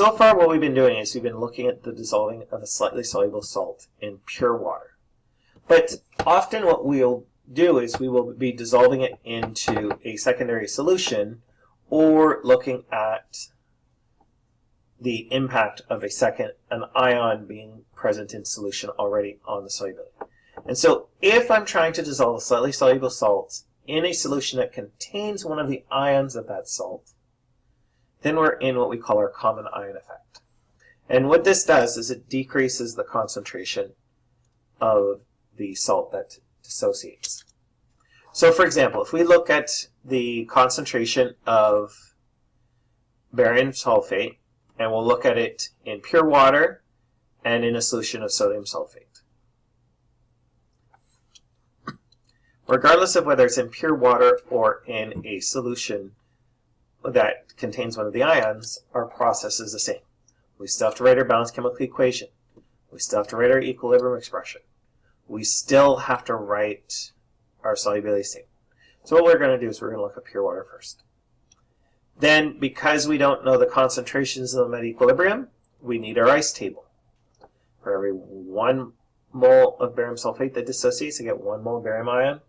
So far what we've been doing is we've been looking at the dissolving of a slightly soluble salt in pure water. But often what we'll do is we will be dissolving it into a secondary solution or looking at the impact of an ion being present in solution already on the solubility. And so if I'm trying to dissolve a slightly soluble salt in a solution that contains one of the ions of that salt, then we're in what we call our common ion effect. And what this does is it decreases the concentration of the salt that dissociates. So for example, if we look at the concentration of barium sulfate, and we'll look at it in pure water and in a solution of sodium sulfate. Regardless of whether it's in pure water or in a solution that contains one of the ions, our process is the same. We still have to write our balanced chemical equation. We still have to write our equilibrium expression. We still have to write our solubility statement. So what we're going to do is we're going to look at pure water first. Then, because we don't know the concentrations of them at equilibrium, we need our ice table. For every 1 mole of barium sulfate that dissociates, I get 1 mole of barium ion,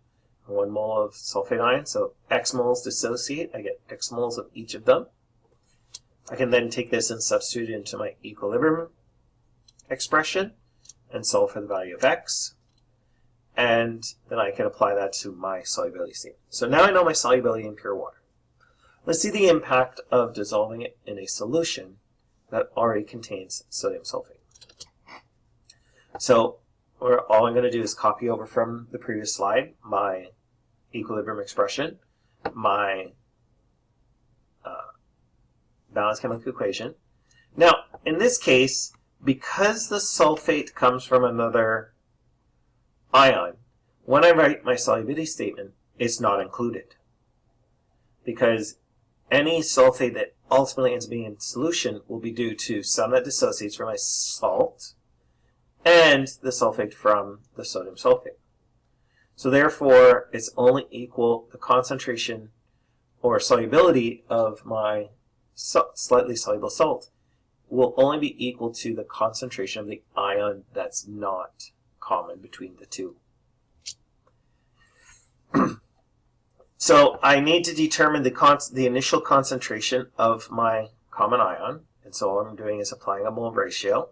1 mole of sulfate ion. So X moles dissociate, I get X moles of each of them. I can then take this and substitute it into my equilibrium expression and solve for the value of X. And then I can apply that to my solubility statement. So now I know my solubility in pure water. Let's see the impact of dissolving it in a solution that already contains sodium sulfate. So all I'm going to do is copy over from the previous slide my equilibrium expression, my balanced chemical equation. Now, in this case, because the sulfate comes from another ion, when I write my solubility statement, it's not included. Because any sulfate that ultimately ends up being in solution will be due to some that dissociates from my salt and the sulfate from the sodium sulfate. So therefore, it's only equal, the concentration or solubility of my slightly soluble salt will only be equal to the concentration of the ion that's not common between the two. So I need to determine the initial concentration of my common ion, and so all I'm doing is applying a mole ratio.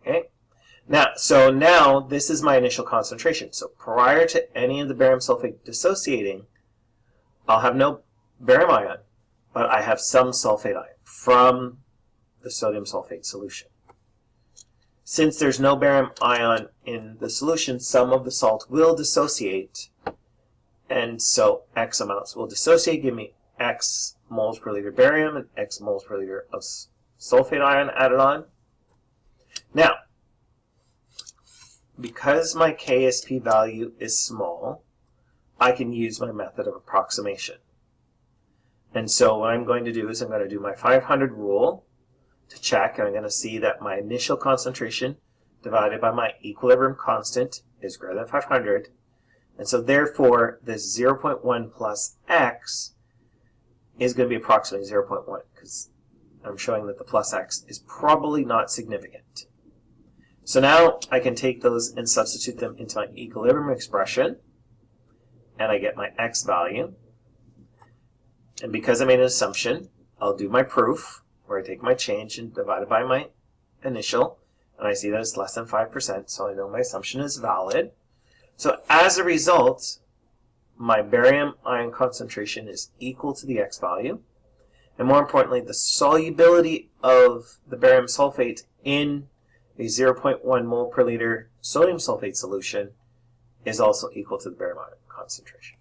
Okay. Now this is my initial concentration. So prior to any of the barium sulfate dissociating, I'll have no barium ion, but I have some sulfate ion from the sodium sulfate solution. Since there's no barium ion in the solution, some of the salt will dissociate, and so X amounts will dissociate, give me X moles per liter barium and X moles per liter of sulfate ion added on. Now, because my KSP value is small, I can use my method of approximation. And so what I'm going to do is I'm going to do my 500 rule to check, and I'm going to see that my initial concentration divided by my equilibrium constant is greater than 500. And so therefore, this 0.1 plus X is going to be approximately 0.1, because I'm showing that the plus X is probably not significant. So now I can take those and substitute them into my equilibrium expression, and I get my X value. And because I made an assumption, I'll do my proof, where I take my change and divide it by my initial, and I see that it's less than 5%, so I know my assumption is valid. So as a result, my barium ion concentration is equal to the X value, and more importantly, the solubility of the barium sulfate in a 0.1 mole per liter sodium sulfate solution is also equal to the barium ion concentration.